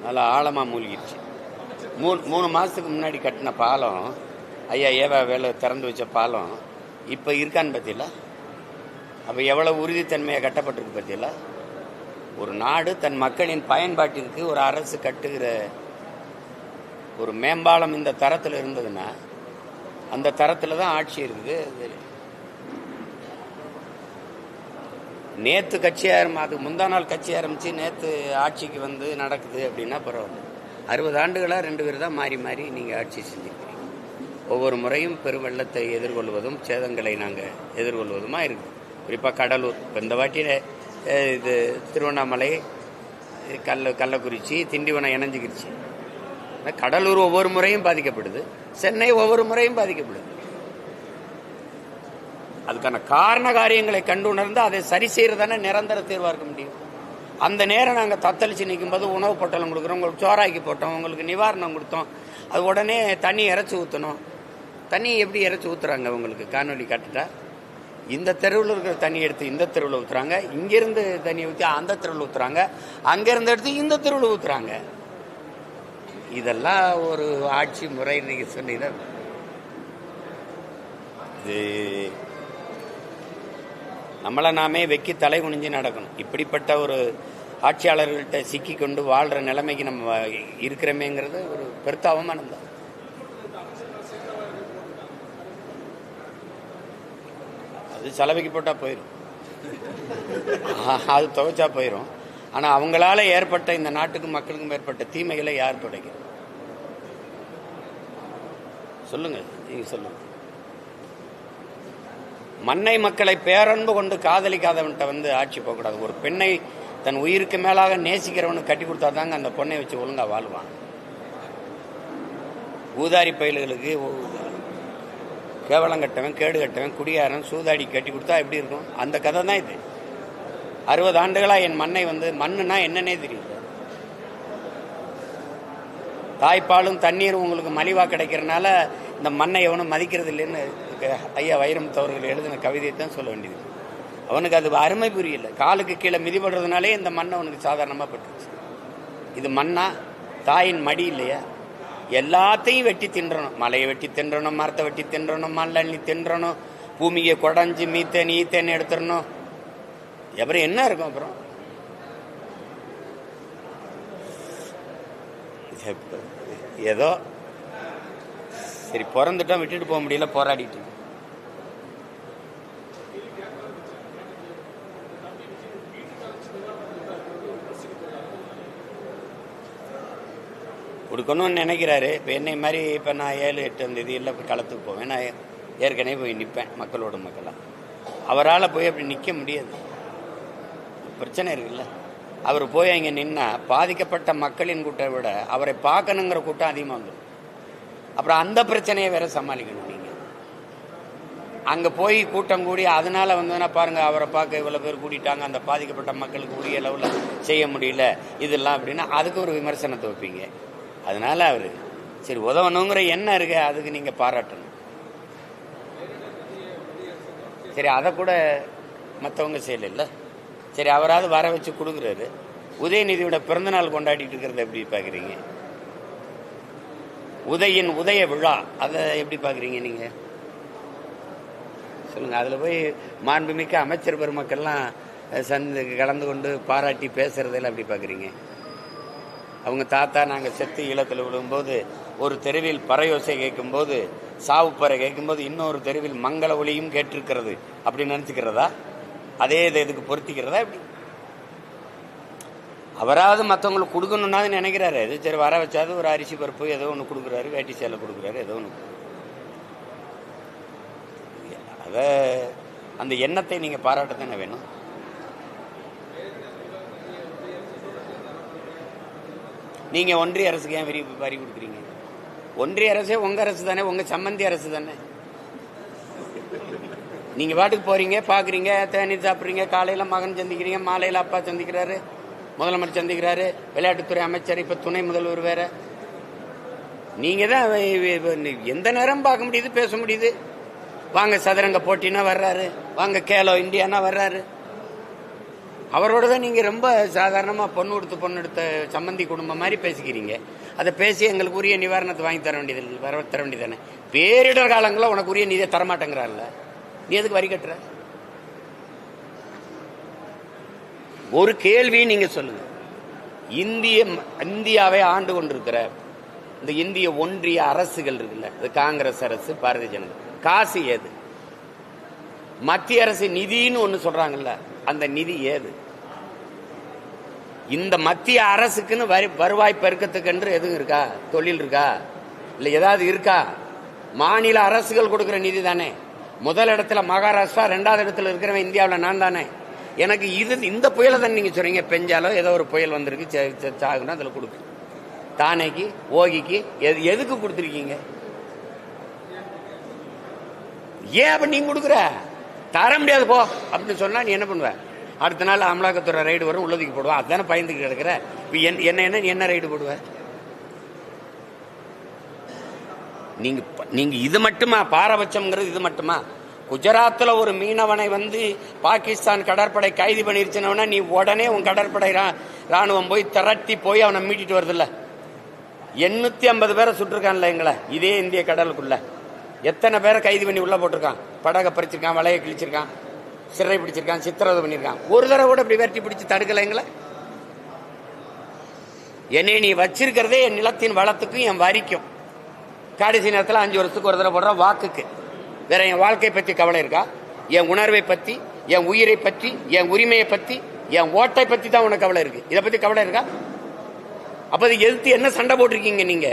நல்லா ஆழமாக மூழ்கிடுச்சு. மூணு மாதத்துக்கு முன்னாடி கட்டின பாலம், ஐயா ஏவா வேலை திறந்து வச்ச பாலம் இப்போ இருக்கான்னு பற்றியில. அப்போ எவ்வளோ உறுதித்தன்மையாக கட்டப்பட்டிருக்கு பற்றியில. ஒரு நாடு தன் மக்களின் பயன்பாட்டிற்கு ஒரு அரசு கட்டுகிற ஒரு மேம்பாலம் இந்த தரத்தில் இருந்ததுன்னா அந்த தரத்தில் தான் ஆட்சி இருக்குது. நேற்று கட்சி அதுக்கு முந்தா நாள் கட்சி ஆரம்பித்து நேற்று ஆட்சிக்கு வந்து நடக்குது அப்படின்னா பரவாயில்ல. 60 ஆண்டுகளாக 2 பேர் தான் மாறி மாறி நீங்கள் ஆட்சி செஞ்சுருக்கிறீங்க. ஒவ்வொரு முறையும் பெருவெள்ளத்தை எதிர்கொள்வதும் சேதங்களை நாங்கள் எதிர்கொள்வதுமா இருக்குது. குறிப்பாக கடலூர், இப்போ இந்த வாட்டியில் இது திருவண்ணாமலை, கள்ளக்குறிச்சி, திண்டிவனம் இணைஞ்சிக்கிடுச்சு. கடலூர் ஒவ்வொரு முறையும் பாதிக்கப்படுது, சென்னை ஒவ்வொரு முறையும் பாதிக்கப்படுது. அதுக்கான காரண காரியங்களை கண்டு உணர்ந்து அதை சரி செய்யறதானே நிரந்தர தீர்வாக இருக்க முடியும். அந்த நேரம் நாங்கள் தத்தளிச்சு நிற்கும் போது உணவு பொட்டலம் கொடுக்குறோம், உங்களுக்கு சோறாக்கி போட்டோம், உங்களுக்கு நிவாரணம் கொடுத்தோம், அது உடனே தண்ணி இறைச்சி ஊற்றணும். தண்ணி எப்படி இறைச்சி ஊற்றுறாங்க? உங்களுக்கு காணொலி காட்டுட்டா இந்த தெருவில் இருக்கிற தண்ணி எடுத்து இந்த தெருவில் ஊற்றுறாங்க, இங்கிருந்து தண்ணி ஊற்றி அந்த தெருவில் ஊற்றுறாங்க, அங்கிருந்து எடுத்து இந்த தெருவில் ஊற்றுறாங்க. இதெல்லாம் ஒரு ஆட்சி முறை இன்னைக்கு சொன்னீங்க. இது நம்மளை நாமே வெக்கி தலை குனிஞ்சு நடக்கணும். இப்படிப்பட்ட ஒரு ஆட்சியாளர்கள்ட்ட சிக்கி கொண்டு வாழ்கிற நிலைமைக்கு நம்ம இருக்கிறோமேங்கிறது ஒரு பெருத்த அவமானம் தான். அது செலவுக்கு போட்டால் போயிடும், அது துவைச்சா போயிடும். ஆனால் அவங்களால ஏற்பட்ட இந்த நாட்டுக்கும் மக்களுக்கும் ஏற்பட்ட தீமைகளை யார் துடைக்க? சொல்லுங்க, நீங்க சொல்லுங்க. மண்ணை மக்களை பேரன்பு கொண்டு காதலிக்காதவன்கிட்ட வந்து ஆட்சி போகக்கூடாது. ஒரு பெண்ணை தன் உயிருக்கு மேலாக நேசிக்கிறவனுக்கு கட்டி கொடுத்தாதாங்க அந்த பொண்ணை வச்சு ஒழுங்கா வாழ்வான். ஊதாரி பயல்களுக்கு கேவலம் கட்டவன், கேடு கட்டவன், குடியாரன், சூதாடி கட்டி கொடுத்தா எப்படி இருக்கும்? அந்த கதை தான் இது. 60 ஆண்டுகளா என் மண்ணை வந்து மண்ணுனா என்னன்னே தெரியல. தாய்ப்பாலும் தண்ணீரும் உங்களுக்கு மலிவா கிடைக்கிறதுனால இந்த மண்ணை எவனும் மதிக்கிறது இல்லைன்னு ஐயா வைரமுத்து அவர்கள் எழுதின கவிதையை தான் சொல்ல வேண்டியது. அவனுக்கு அது அருமை புரியல. காலுக்கு கீழே மிதிப்படுறதுனாலே இந்த மண்ணை அவனுக்கு சாதாரணமாக பட்டுருச்சு. இது மண்ணா? தாயின் மடி இல்லையா? எல்லாத்தையும் வெட்டி தின்றணும். மலையை வெட்டி தின்றணும், மரத்தை வெட்டி தின்றணும், மண்ணி தின்றணும், பூமியை குடஞ்சி ஈத்தேன் எடுத்துடணும். அப்புறம் என்ன இருக்கும்? அப்புறம் ஏதோ சரி பிறந்துட்டோம், விட்டுட்டு போக முடியல, போராடிட்டு. கொடுக்கணும்னு நினைக்கிறாரு. இப்போ என்னை மாதிரி இப்போ நான் 7-8 தேதியில் போய் களத்துக்கு போவேன். நான் ஏற்கனவே போய் நிற்பேன் மக்களோட மக்களாக. அவரால் போய் அப்படி நிற்க முடியாது, பிரச்சனை இருக்குல்ல. அவர் போய் அங்கே நின்னா பாதிக்கப்பட்ட மக்களின் கூட்டத்தை விட அவரை பார்க்கணுங்கிற கூட்டம் அதிகமாக வந்துடும். அப்புறம் அந்த பிரச்சனையை வேற சமாளிக்கணும். நீங்கள் அங்கே போய் கூட்டம் கூடி அதனால வந்ததுன்னா பாருங்க, அவரை பார்க்க இவ்வளோ பேர் கூட்டிட்டாங்க, அந்த பாதிக்கப்பட்ட மக்களுக்கு உரிய அளவில் செய்ய முடியல இதெல்லாம் அப்படின்னா அதுக்கு ஒரு விமர்சனத்தை வைப்பீங்க. அதனால அவர் சரி உதவணுங்கிற எண்ணம் இருக்கு, அதுக்கு நீங்கள் பாராட்டணும். சரி அதை கூட மற்றவங்க செய்யல. சரி அவராது வர வச்சு கொடுக்குறாரு. உதயநிதியோட பிறந்தநாள் கொண்டாடிட்டு இருக்கிறத எப்படி பார்க்குறீங்க? உதய விழா அதை எப்படி பார்க்குறீங்க நீங்க? சொல்லுங்க. அதில் போய் மாண்புமிக்க அமைச்சர் பெருமக்கள்லாம் கலந்து கொண்டு பாராட்டி பேசுறதெல்லாம் எப்படி பார்க்குறீங்க? அவங்க தாத்தா நாங்கள் செத்து ஈழத்தில் விழும்போது ஒரு தெருவில் பறையோசை கேட்கும்போது, சாவுப்பறை கேட்கும்போது இன்னொரு தெருவில் மங்கள ஒளியும் கேட்டிருக்கிறது அப்படின்னு நினச்சிக்கிறதா? அதே இதை இதுக்கு பொருத்திக்கிறதா? எப்படி அவராவது மற்றவங்களுக்கு கொடுக்கணும்னா நினைக்கிறாரு. இது சரி வர வச்சாது ஒரு அரிசி பருப்பு ஏதோ ஒன்று கொடுக்குறாரு, வேட்டி சேலை கொடுக்குறாரு, ஏதோ ஒன்று. அதை அந்த எண்ணத்தை நீங்க பாராட்டத்தானே வேணும். நீங்க ஒன்றிய அரசுக்கு ஏன் வரி கொடுக்குறீங்க? ஒன்றிய அரசே உங்க அரசு தானே, உங்க சம்மந்தி அரசு தானே. நீங்க பாட்டுக்கு போறீங்க, பாக்குறீங்க, தேநீர் சாப்பிட்றீங்க, காலையில மகன் சந்திக்கிறீங்க, மாலையில அப்பா சந்திக்கிறாரு, முதலமைச்சர் சந்திக்கிறாரு, விளையாட்டுத்துறை அமைச்சர், இப்ப துணை முதல்வர் வேற. நீங்க தான் எந்த நேரம் பார்க்க முடியுது, பேச முடியுது. வாங்க சதுரங்க போட்டினா வர்றாரு, வாங்க கேலோ இந்தியானா வர்றாரு. அவரோட தான் நீங்கள் ரொம்ப சாதாரணமாக பொண்ணு எடுத்த சம்மந்தி குடும்பம் மாதிரி பேசிக்கிறீங்க. அதை பேசி எங்களுக்கு உரிய நிவாரணத்தை வாங்கி தர வேண்டியது தர வேண்டியதானே. பேரிடர் காலங்களில் உனக்கு உரிய நிதியை தரமாட்டேங்கிறான்ல, நீ எதுக்கு வரி கட்டுற? ஒரு கேள்வி நீங்க சொல்லுங்க. இந்தியாவை ஆண்டு கொண்டிருக்கிற இந்த இந்திய ஒன்றிய அரசுகள் இருக்குல்ல, காங்கிரஸ் அரசு, பாரதிய ஜனதா, காசு ஏது? மத்திய அரசு நிதின்னு ஒண்ணு சொல்றாங்கல்ல, அந்த நிதி ஏது? இந்த மத்திய அரசுக்குன்னு வருவாய் பெருக்கத்துக்கு என்று எதுவும் இருக்கா? தொழில் இருக்கா? இல்ல ஏதாவது இருக்கா? மாநில அரசுகள் கொடுக்கிற நிதி தானே. முதல் இடத்துல மகாராஷ்டிரா, 2வது இடத்துல இருக்கிறவன் இந்தியாவில் நான் தானே. எனக்கு இந்த புயலை தான் நீங்க சொல்றீங்க. பெஞ்சாலோ ஏதோ ஒரு புயல் வந்திருக்கு, சாகுனா அதுல கொடுக்கு. தானேக்கு, ஓகிக்கு எதுக்கு கொடுத்துருக்கீங்க? ஏன் அப்ப நீங்க கொடுக்குற? தர முடியாது போ அப்படின்னு சொன்னா நீ என்ன பண்ணுவ? அடுத்த நாள் அமலாக்கத்துறை ரைடு வரும், உள்ளதுக்கு போடுவா. அதுதானே பயந்துக்கிட்டு கிடக்குற. என்ன ரைடு போடுவ? நீங்க இது மட்டுமா பாரபட்சம்ங்கிறது? இது மட்டுமா? குஜராத்ல ஒரு மீனவனை பாகிஸ்தான் கடற்படை கைது பண்ணிருச்சுனா நீ உடனே உன் கடற்படை ராணுவம் போய் திரட்டி போய் அவனை மீட்டிட்டு வருதுல்ல. 850 பேரை சுட்டிருக்கான்ல எங்களை, இதே இந்திய கடலுக்குள்ள. எத்தனை பேரை கைது பண்ணி உள்ள போட்டிருக்கான்? படகை பறிச்சிருக்கான், வலையை கிழிச்சிருக்கான், சிறை பிடிச்சிருக்கான், சித்திரவதை பண்ணிருக்கான். ஒரு தடவை கூட இப்படி வெட்டி பிடிச்சு தடுக்கல எங்களை. என்னை நீ வச்சிருக்கிறதே என் நிலத்தின் வளத்துக்கும் என் வரிக்கும். கடைசி நேரத்தில் 5 வருஷத்துக்கு ஒரு தடவை போடுற வாக்குக்கு. வேற என் வாழ்க்கை பற்றி கவலை இருக்கா? என் உணர்வை பற்றி, என் உயிரை பற்றி, என் உரிமையை பற்றி, என் ஓட்டை பற்றி தான் உனக்கு கவலை இருக்கு. இதை பத்தி கவலை இருக்கா? அப்ப எதிர்த்து என்ன சண்டை போட்டிருக்கீங்க நீங்க?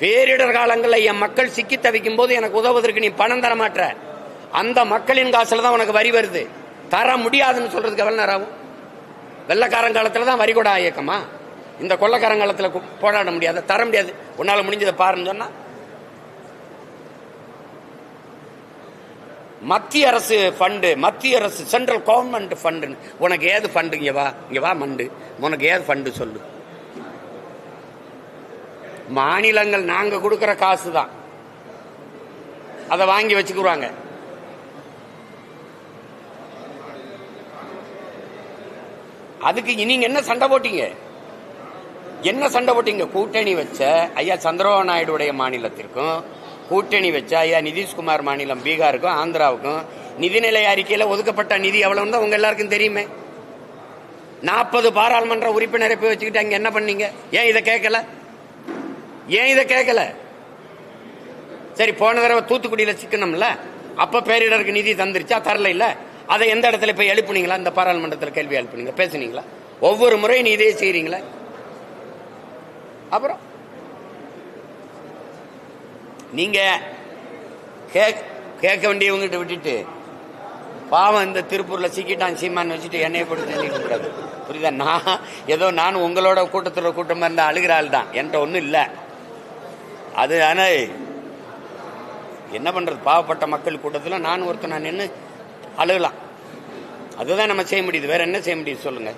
பேரிடர் காலங்களில் என் மக்கள் சிக்கி தவிக்கும் போது எனக்கு உதவுவதற்கு நீ பணம் தர மாட்ட. அந்த மக்களின் காசுல தான் உனக்கு வரி வருது. தர முடியாதுன்னு சொல்றதுக்கு எவ்வளவு நேரம் ஆகும்? வெள்ளக்காரங்காலத்துல தான் வரி கூட இயக்கமா? இந்த கொள்ளக்காரங்காலத்துல போராட முடியாது, தர முடியாது. உன்னால முடிஞ்சதை பாருன்னு சொன்னா மத்திய அரசு ஃபண்டு, மத்திய அரசு சென்ட்ரல் கவர்மெண்ட் ஃபண்டு. உனக்கு ஏது ஃபண்டு? இங்க வா மண்டு, உனக்கு ஏது ஃபண்டு சொல்லு. மாநிலங்கள் நாங்க கொடுக்கிற காசு தான், அதை வாங்கி வச்சுக்குவாங்க. அதுக்கு நீங்க என்ன சண்டை போட்டீங்க? என்ன சண்டை போட்டீங்க? கூட்டணி வச்ச ஐயா சந்திரபாபு நாயுடைய மாநிலத்திற்கும், கூட்டணி வச்ச ஐயா நிதிஷ்குமார் மாநிலம் பீகாருக்கும் ஆந்திராவுக்கும் நிதிநிலை அறிக்கையில ஒதுக்கப்பட்ட நிதி எவ்வளவு தான் உங்க எல்லாருக்கும் தெரியுமே. 40 பாராளுமன்ற உறுப்பினரை போய் வச்சுக்கிட்டு அங்க என்ன பண்ணீங்க? ஏன் இதை கேட்கல? சரி, போன தடவை தூத்துக்குடியில சிக்கணும்ல, அப்ப பேரிடருக்கு நிதி தந்துருச்சா? தரல. இல்ல, அதை எந்த இடத்துல போய் எழுப்புனீங்களா? இந்த பாராளுமன்றத்தில் கேள்வி எழுப்புனீங்க, பேசுனீங்களா? ஒவ்வொரு முறையும் நீ இதே செய்றீங்களா? அப்புறம் நீங்க கேட்க வேண்டியவங்கிட்ட விட்டுட்டு பாவம் இந்த திருப்பூர்ல சிக்கிட்டான் சீமான் வச்சுட்டு என்னைய போட்டு சொல்லிட்டு கூடாது. புரியுதா? நானும் உங்களோட கூட்டத்தோட கூட்டமா இருந்த அழுகிற ஆள் தான், என்கிட்ட ஒன்றும் இல்லை. அது ஆனா என்ன பண்றது? பாவப்பட்ட மக்கள் கூட்டத்தில் நான் ஒருத்தர் நின்று அழுகலாம். அதுதான் நம்ம செய்ய முடியுது. வேற என்ன செய்ய முடியுது சொல்லுங்க?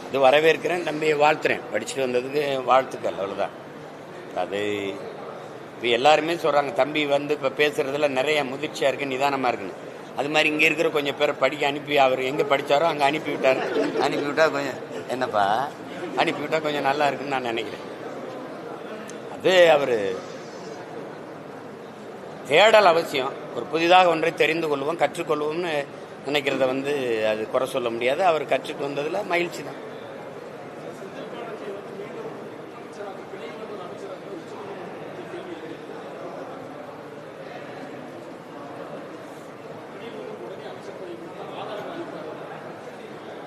இது வரவேற்கிறேன், தம்பியை வாழ்த்துறேன். படிச்சுட்டு வந்ததுக்கு வாழ்த்துக்கள், அவ்வளவுதான். அது இப்போ எல்லாருமே சொல்றாங்க, தம்பி இப்போ பேசுறதுல நிறைய முதிர்ச்சியா இருக்கு, நிதானமா இருக்குன்னு. அது மாதிரி இங்க இருக்கிற கொஞ்சம் பேரை படிக்க அனுப்பி, அவர் எங்க படிச்சாரோ அங்க அனுப்பிவிட்டாரு. அனுப்பிவிட்டா கொஞ்சம் என்னப்பா, அனுப்பிவிட்டா கொஞ்சம் நல்லா இருக்குன்னு நான் நினைக்கிறேன். அது அவரு தேடல் அவசியம். ஒரு புதிதாக ஒன்றை தெரிந்து கொள்வோம், கற்றுக்கொள்வோம்னு நினைக்கிறத அது குறை சொல்ல முடியாது. அவர் கற்றுட்டு வந்ததுல மகிழ்ச்சி தான்.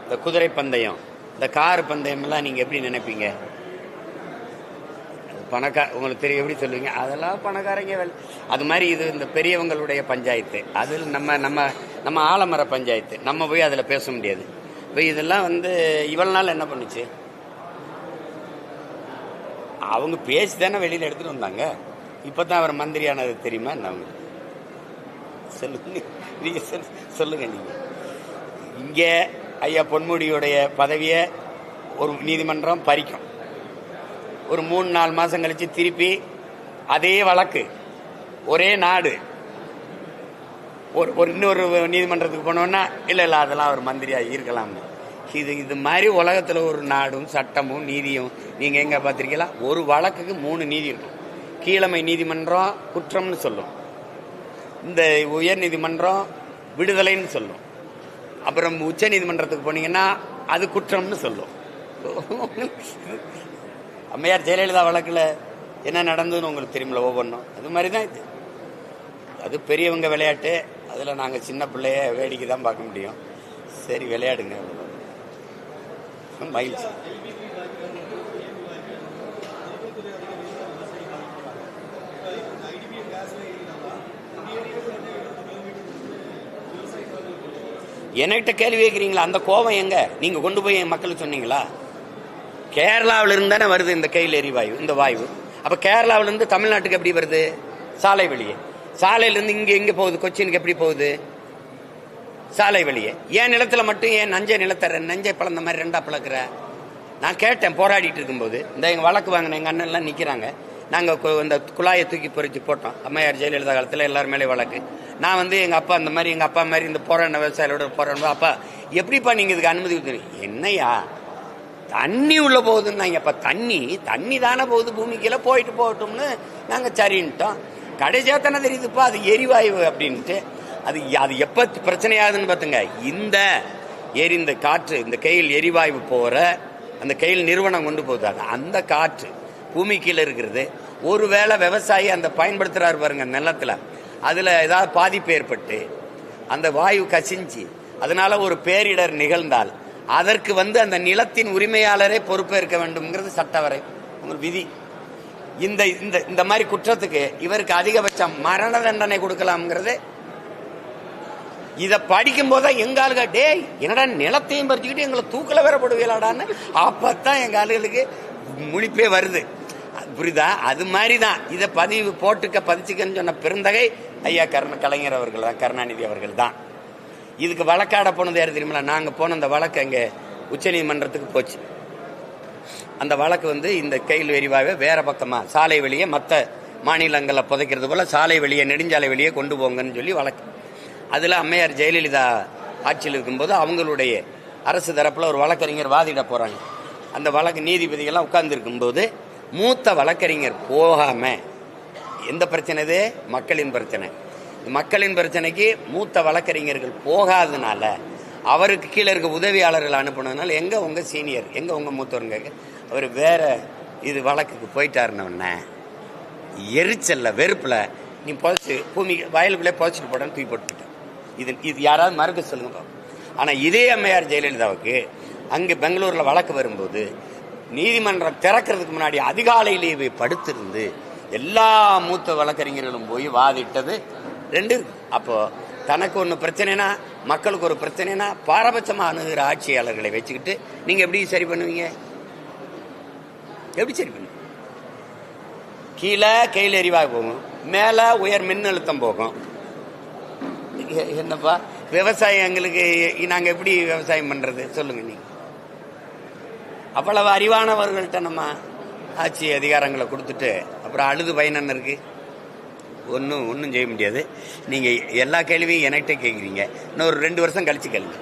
இந்த குதிரை பந்தயம், இந்த கார் பந்தயம் எல்லாம் நீங்க எப்படி நினைப்பீங்க? உங்களுக்கு தெரியும், எப்படி சொல்லுவீங்க? அதெல்லாம் பணக்காரங்க வேலை. அது மாதிரி இது இந்த பெரியவங்களுடைய பஞ்சாயத்து, அதில் நம்ம ஆலமர பஞ்சாயத்து, நம்ம போய் அதில் பேச முடியாது. இப்போ இதெல்லாம் இவ்வளவு நாள் என்ன பண்ணுச்சு? அவங்க பேசி தானே வெளியில் எடுத்துட்டு வந்தாங்க. இப்பதான் அவர் மந்திரியானது தெரியுமா? அவங்க சொல்லுங்க, நீங்க சொல்லுங்க. நீங்க இங்கே ஐயா பொன்முடியுடைய பதவியை ஒரு நீதிமன்றம் பறிக்கும். ஒரு 3-4 மாதம் கழித்து திருப்பி அதே வழக்கு, ஒரே நாடு, ஒரு இன்னொரு நீதிமன்றத்துக்கு போனோன்னா இல்லை அதெல்லாம் ஒரு மந்திரியாக இருக்கலாம்னு. இது மாதிரி உலகத்தில் ஒரு நாடும் சட்டமும் நீதியும் நீங்கள் எங்கே பார்த்துருக்கீங்களா? ஒரு வழக்குக்கு 3 நீதி இருக்கும். கீழமை நீதிமன்றம் குற்றம்னு சொல்லும், இந்த உயர் நீதிமன்றம் விடுதலைன்னு சொல்லும், அப்புறம் உச்ச நீதிமன்றத்துக்கு போனீங்கன்னா அது குற்றம்னு சொல்லும். அம்மையார் ஜெயலலிதா வழக்கில் என்ன நடந்ததுன்னு உங்களுக்கு தெரியுமில்ல ஒவ்வொன்றும். அது மாதிரி தான் இது. அது பெரியவங்க விளையாட்டு, அதில் நாங்கள் சின்ன பிள்ளைய வேடிக்கை தான் பார்க்க முடியும். சரி விளையாடுங்க, மகிழ்ச்சி. என்கிட்ட கேள்வி கேட்குறீங்களா? அந்த கோபம் எங்க? நீங்க கொண்டு போய் என் மக்களுக்கு சொன்னீங்களா? கேரளாவில இருந்து தானே வருது இந்த கையில் எரிவாயு, இந்த வாயு. அப்ப கேரளாவில இருந்து தமிழ்நாட்டுக்கு எப்படி வருது? சாலை வழியே. சாலையில இருந்து இங்க எங்க போகுது? கொச்சினுக்கு எப்படி போகுது? சாலை வழியே. ஏன் நிலத்துல மட்டும் ஏன் நஞ்சை பழந்த மாதிரி 2ஆ பிளக்குற? நான் கேட்டேன் போராடிட்டு இருக்கும்போது. இந்த எங்க வழக்கு வாங்கின எங்க அண்ணன் எல்லாம் நிக்கிறாங்க. நாங்க இந்த குழாயை தூக்கி பொறிச்சு போட்டோம். அம்மையார் ஜெயலலிதா காலத்துல எல்லாரும் மேலே வழக்கு. நான் எங்க அப்பா அந்த மாதிரி, எங்க அப்பா மாதிரி இந்த போராடின விவசாயிகளோட போராடுவோம். அப்பா எப்படிப்பா நீங்க இதுக்கு அனுமதி கொடுத்துருங்க? என்னையா தண்ணி உள்ள போகுதுன்னு. அப்ப தண்ணி தானே போகுது, பூமிக்குள்ள போயிட்டு போகட்டும்னு நாங்க சரின்ட்டோம். கடைசியா தானே தெரியுதுப்பா அது எரிவாயு அப்படின்ட்டு. அது எப்ப பிரச்சனையாகுதுன்னு பாத்துங்க. இந்த காற்று, இந்த கையில் எரிவாயு போற அந்த கையில் நிறுவனம் கொண்டு போகுது, அந்த காற்று பூமி கீழே இருக்கிறது. ஒருவேளை விவசாயி அந்த பயன்படுத்துறாரு பாருங்க நிலத்துல, அதுல ஏதாவது பாதிப்பு ஏற்பட்டு அந்த வாயு கசிஞ்சு அதனால ஒரு பேரிடர் நிகழ்ந்தால் அதற்கு அந்த நிலத்தின் உரிமையாளரே பொறுப்பேற்க வேண்டும்ங்கிறது சட்டவரை விதி. இந்த மாதிரி குற்றத்துக்கு இவருக்கு அதிகபட்சம் மரண தண்டனை கொடுக்கலாம்ங்கிறது. இதை படிக்கும் போது எங்க ஆளுக டேய் என்னடா நிலத்தையும் பறிச்சுக்கிட்டு எங்களை தூக்கல வேற போடுவீங்களாடான்னு அப்பத்தான் எங்க ஆளுகளுக்கு முழிப்பே வருது. புரியுதா? அது மாதிரிதான் இதை பதிச்சுக்கன்னு சொன்ன பெருந்தகை ஐயா கலைஞர் அவர்கள் தான், கருணாநிதி அவர்கள் தான். இதுக்கு வழக்காட போனது யாரு தெரியுமா? நாங்க போன அந்த வழக்கு அங்கே உச்ச நீதிமன்றத்துக்கு போச்சு. அந்த வழக்கு இந்த கையில் எரிவாயு வேற பக்கமா சாலை வெளியே மற்ற மாநிலங்களை புதைக்கிறது போல சாலை வெளியே நெடுஞ்சாலை வெளியே கொண்டு போங்கன்னு சொல்லி வழக்கு. அதுல அம்மையார் ஜெயலலிதா ஆட்சியில் இருக்கும்போது அவங்களுடைய அரசு தரப்புல ஒரு வழக்கறிஞர் வாதிட போறாங்க. அந்த வழக்கு நீதிபதிகள்லாம் உட்கார்ந்து இருக்கும்போது மூத்த வழக்கறிஞர் போகாம, எந்த பிரச்சனை? இது மக்களின் பிரச்சனை. மக்களின் பிரச்சனைக்கு மூத்த வழக்கறிஞர்கள் போகாதனால அவருக்கு கீழே இருக்க உதவியாளர்கள் அனுப்பினதுனால எங்க உங்க சீனியர், எங்க உங்க மூத்தவருங்க, அவர் வேற இது வழக்குக்கு போயிட்டாருன்னு எரிச்சல்ல வெறுப்புல நீ புதைச்சு பூமி வயலுக்குள்ளே புதைச்சிட்டு போடான்னு தூக்கி போட்டுட்டேன். இது யாராவது மறுக்க சொல்லுங்க. ஆனா இதே அம்மையார் ஜெயலலிதாவுக்கு அங்கு பெங்களூர்ல வழக்கு வரும்போது நீதிமன்றம் திறக்கிறதுக்கு முன்னாடி அதிகாலையிலேயே படுத்திருந்து எல்லா மூத்த வழக்கறிஞர்களும் போய் வாதிட்டது 2 இருக்கு. அப்போ தனக்கு ஒன்று பிரச்சனைனா, மக்களுக்கு ஒரு பிரச்சனைனா பாரபட்சமா அணுகிற ஆட்சியாளர்களை வச்சுக்கிட்டு நீங்க எப்படி சரி பண்ணுவீங்க? எப்படி சரி பண்ணுவீங்க? கீழே கையில் எரிவாயு போகும், மேல உயர் மின் அழுத்தம் போகும். என்னப்பா விவசாயம் எங்களுக்கு நாங்க எப்படி விவசாயம் பண்றது சொல்லுங்க நீங்க? அவ்வளவு அறிவானவர்கள்ட்ட நம்ம ஆட்சி அதிகாரங்களை கொடுத்துட்டு அப்புறம் அழுது பயன் இருக்கு? ஒன்றும் செய்ய முடியாது. நீங்க எல்லா கேள்வியும் என்கிட்ட கேட்குறீங்க. இன்னும் ஒரு 2 வருஷம் கழிச்சு கேளுங்க.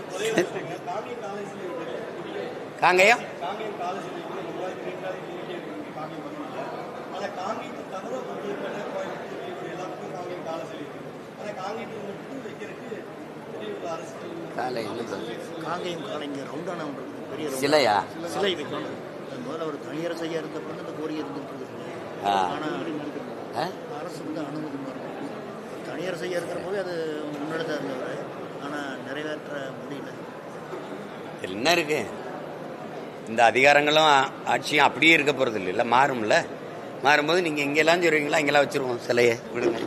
காங்கயம் சிலையா சிலை வைக்கணும். முதல்ல ஒரு தனியரசையா இருந்தப்ப அந்த கோரிக்கை இருந்துட்டு அரசு அனுமதி தனியரசையா இருக்கிற போது அது முன்னெடுத்தா இருந்தவர். ஆனா நிறைவேற்ற முடியல. என்ன இருக்கு? இந்த அதிகாரங்களும் ஆட்சியும் அப்படியே இருக்க போறது இல்லை, மாறும்ல. மாறும்போது நீங்க இங்கெல்லாம் சொல்றீங்களா, இங்கெல்லாம் வச்சிருவோம் சிலையை விடுங்க.